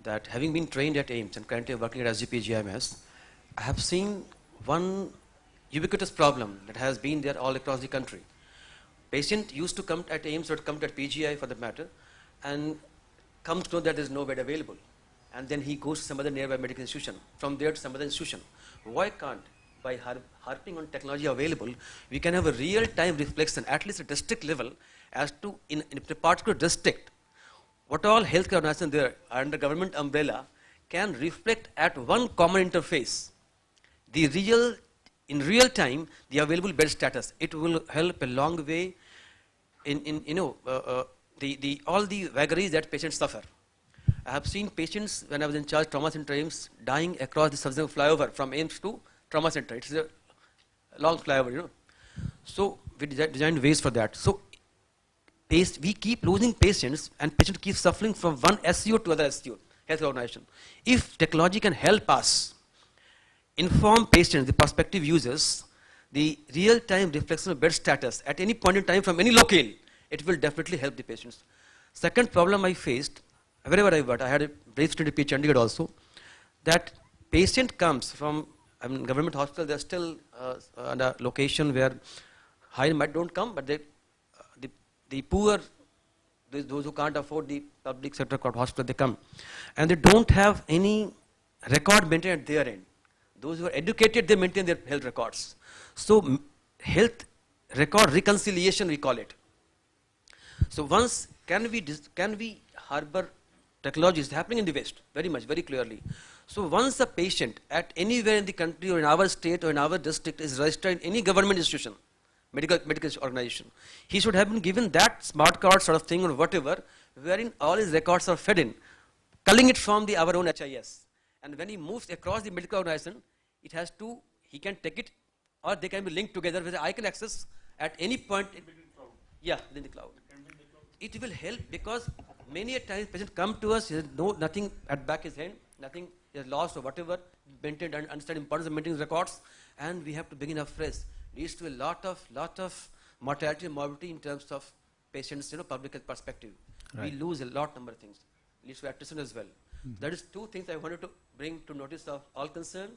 that having been trained at AIIMS and currently working at SGP GIMS, I have seen one ubiquitous problem that has been there all across the country. Patient used to come at AIIMS or come at PGI for that matter and comes to know that there is no bed available. And then he goes to some other nearby medical institution, from there to some other institution. Why can't, by harping on technology available, we can have a real-time reflection, at least at district level, as to in a particular district, what all healthcare organizations there under government umbrella can reflect at one common interface in real time the available bed status. It will help a long way in all the vagaries that patients suffer. I have seen patients when I was in charge trauma center AIIMS dying across the subsequent flyover from AIIMS to trauma center. It's a long flyover, So we designed ways for that. So we keep losing patients and patients keep suffering from one SCO to other SCO, health organization. If technology can help us inform patients, the prospective users, the real-time reflection of bed status at any point in time from any locale, it will definitely help the patients. Second problem I faced, wherever I worked, I had a brief stint at Chandigarh also, that patient comes from government hospital, they're still at a location where high might don't come, but the poor, those who can't afford the public sector hospital, they come. And they don't have any record maintained at their end. Those who are educated, they maintain their health records. So health record reconciliation, we call it. So once, can we harbor technology is happening in the West, very much, very clearly. So once a patient at anywhere in the country or in our state or in our district is registered in any government institution, medical organization, he should have been given that smart card sort of thing or whatever, wherein all his records are fed in, culling it from our own HIS. And when he moves across the medical organization, he can take it, or they can be linked together where I can access at any point. Within the cloud. It will help because many a times patients come to us, he has nothing at back his hand, nothing he has lost or whatever, maintained and understand importance of maintaining records, and we have to begin afresh. Leads to a lot of mortality and morbidity in terms of patients, public health perspective. Right. We lose a number of things. Leads to attrition as well. Mm-hmm. That is two things I wanted to bring to notice of all concerned,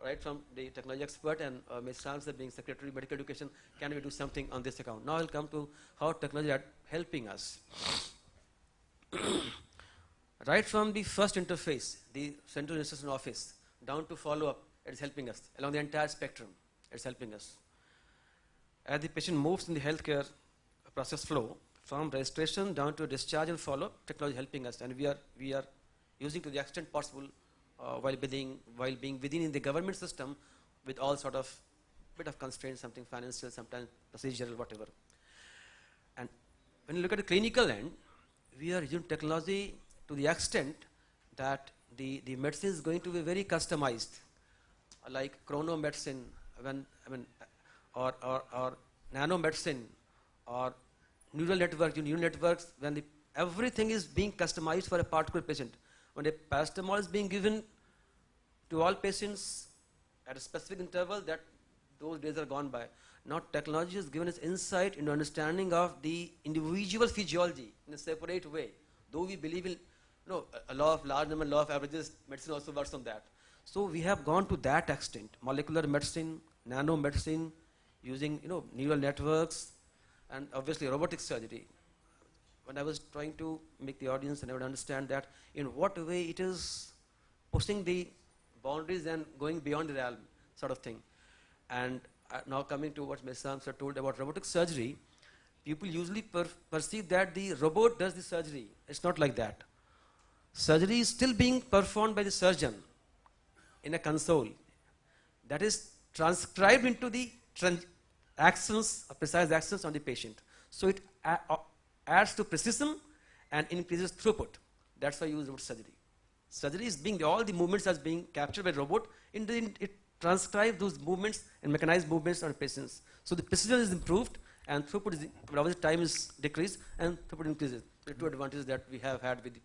right, from the technology expert and Ms. Ramsar being Secretary of Medical Education. Can we do something on this account? Now I'll come to how technology is helping us. Right from the first interface, the central registration office, down to follow-up, it is helping us. Along the entire spectrum, it's helping us. As the patient moves in the healthcare process flow, from registration down to discharge and follow-up, technology is helping us, and we are using to the extent possible while being within the government system with all sort of bit of constraints, something financial, sometimes procedural, whatever. And when you look at the clinical end, we are using technology to the extent that the medicine is going to be very customized, like chronomedicine, or nanomedicine, or neural networks, when everything is being customized for a particular patient. When a paracetamol is being given to all patients at a specific interval, that those days are gone by. Now technology has given us insight into understanding of the individual physiology in a separate way. Though we believe in a law of large number, law of averages, medicine also works on that. So we have gone to that extent. Molecular medicine, nanomedicine, using neural networks, and obviously robotic surgery. When I was trying to make the audience and I would understand that in what way it is pushing the boundaries and going beyond the realm sort of thing. And now coming to what Ms. Ramsar told about robotic surgery, people usually perceive that the robot does the surgery. It's not like that. Surgery is still being performed by the surgeon in a console. That is transcribed into the precise actions on the patient. So it adds to precision and increases throughput. That's why you use robot surgery. Surgery is all the movements as being captured by robot, it transcribes those movements and mechanized movements on patients. So the precision is improved and throughput is, obviously time is decreased and throughput increases. The two advantages that we have had with